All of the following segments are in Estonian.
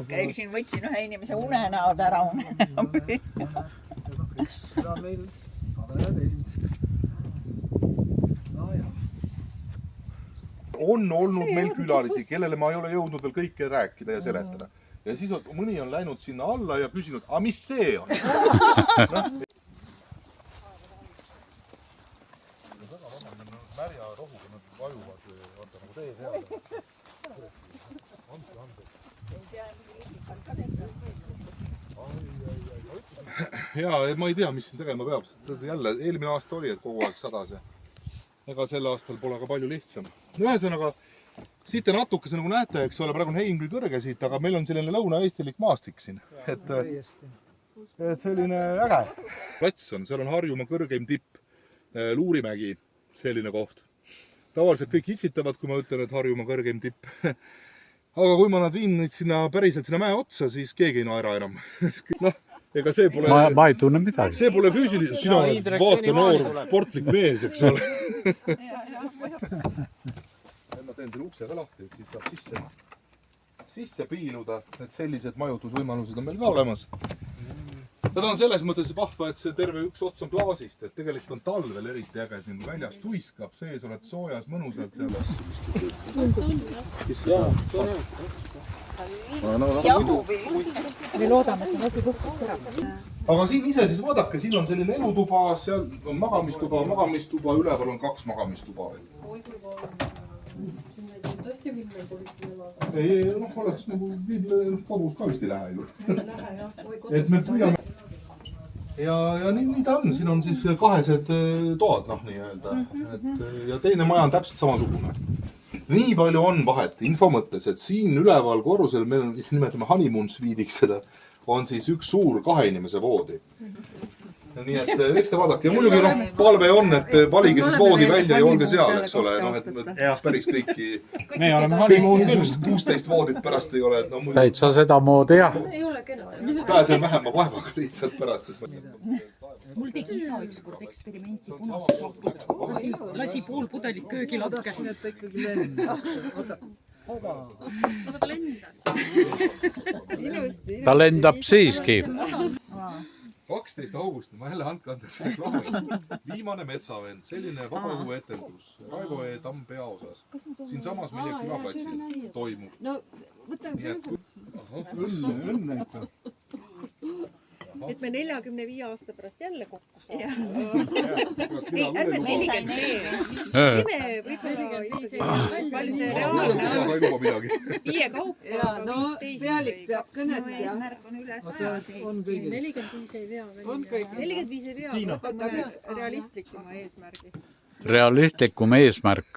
Käisin, võtsin ühe inimese unenäod ära. Seda meil sada ja teinud. No jah. On olnud meil külalisi, kellele ma ei ole jõudnud veel kõike rääkida ja seletada. Ja siis mõni on läinud sinna alla ja küsinud, aga mis see on? Märja rohuga nad vajuvad või vaata nagu tee teada. Ja ma ei tea, mis siin tegema peab. Jälle, eelmine aasta oli, et kogu aeg sadas ja ega sel aastal pole ka palju lihtsam. Ühesõnaga, siit te natukese nagu näete, eks ole, praegu on heim küll kõrge siit, aga meil on selline lõuna-eestilik maastik siin. Et selline äge. Plats on, seal on Harjumaa kõrgeim tipp, Luurimägi, selline koht. Tavaliselt kõik itsitavad, kui ma ütlen, et Harjumaa kõrgeim tipp. Aga kui ma nad viin sinna päriselt sinna mäe otsa, siis keegi ei naera enam. Noh, ega see pole... Ma ei tunne midagi. See pole füüsiliselt, sina oled vaata noor sportlik mees, eks ole. Ma teen selle ukse ka lahti, et siis saab sisse piiluda. Et sellised majutusvõimalused on meil ka olemas. Nad on selles mõttes vahva, et see terve üks ots on klaasist, et tegelikult on talvel eriti äge siin väljas tuiskab, sees oled soojas, mõnusalt seal. Me loodame, et on otsi puhkus ära. Aga siin ise siis vaadake, siin on selline elutuba, seal on magamistuba, üleval on 2 magamistuba veel. Tõesti Vilme politsei elada? Ei, oleks nagu kodus ka vist ei lähe ju. Et me püüame. Ja nii ta on, siin on siis kahesed toad, noh nii-öelda. Ja teine maja on täpselt samasugune. Nii palju on vahet info mõttes, et siin üleval korrusel, meil on, nimetame honeymoon suite'iks seda, on siis üks suur 2 inimese voodi. Nii et eks te vaadake. Ja muidugi palve on, et valige siis voodi välja ja olge seal, eks ole. Et päris kõiki 16 voodit pärast ei ole. Täitsa seda moodi, jah. Ei ole kena. Pääsen vähema vaevaga lihtsalt pärast. Mul tegi isa ükskord eksperimenti punased lahkused. Lasi pool pudelit köögilatke. Tahtsin, et ta ikkagi lendab. Aga ta lendas. Ta lendab siiski. 12 august, ma jälle andke andeks reklaami. Viimane metsavend, selline vabaõhuetendus Raivo E. Tamm peaosas. Siin samas meie külaplatsil toimub. No, võta Õnne. et me 45 aasta pärast jälle kokku Ei, ärme 44. palju see reaalne on. Aga ei luba midagi. 5 kaupa, aga 15. Pealik peab kõnet ja Märk on üle 100 siis. 45 ei vea välja. 45 ei vea, võtame realistlikuma eesmärgi. Realistlikum eesmärk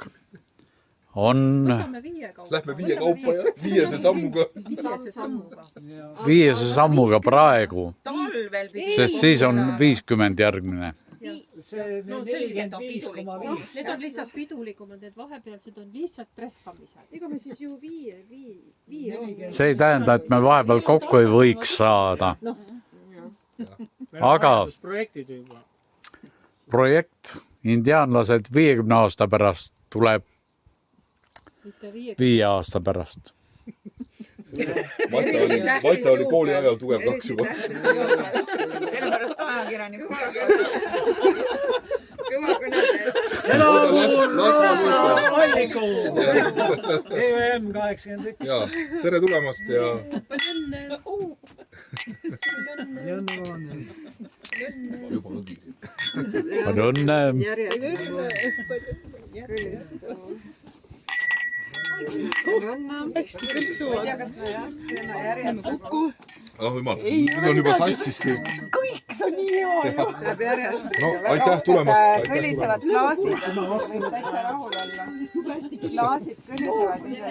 on Võtame 5 kaupa. Lähme 5 kaupa ja 5 sammuga. 5 sammuga. 5 sammuga praegu, Talvel pidi. sest siis on 50 järgmine. See 45,5. Need on lihtsalt pidulikumad, need vahepealsed on lihtsalt trehvamised. Ega me siis ju 5 aastat. See ei tähenda, et me vahepeal kokku ei võiks saada. Aga projekt indiaanlased 50 aasta pärast tuleb 5 aasta pärast. Vaita oli kooli ajal tugev kaks juba. Sellepärast ajakirjanik. kõva kõnedes. Alliku! EVM 81. Ja, tere tulemast ja... Palju õnne! Jõnne on. Juba õgisid. Palju õnne! Järjest. Hästi kõlksu. Ma ei tea, kas me teeme järjest kokku. Ah, jumal, nüüd on juba sassis kõik. Kõik see on nii hea ju. Läheb järjest. No, aitäh tulemast. Kõlisevad klaasid. Võib täitsa rahul olla. Klaasid kõlisevad ise.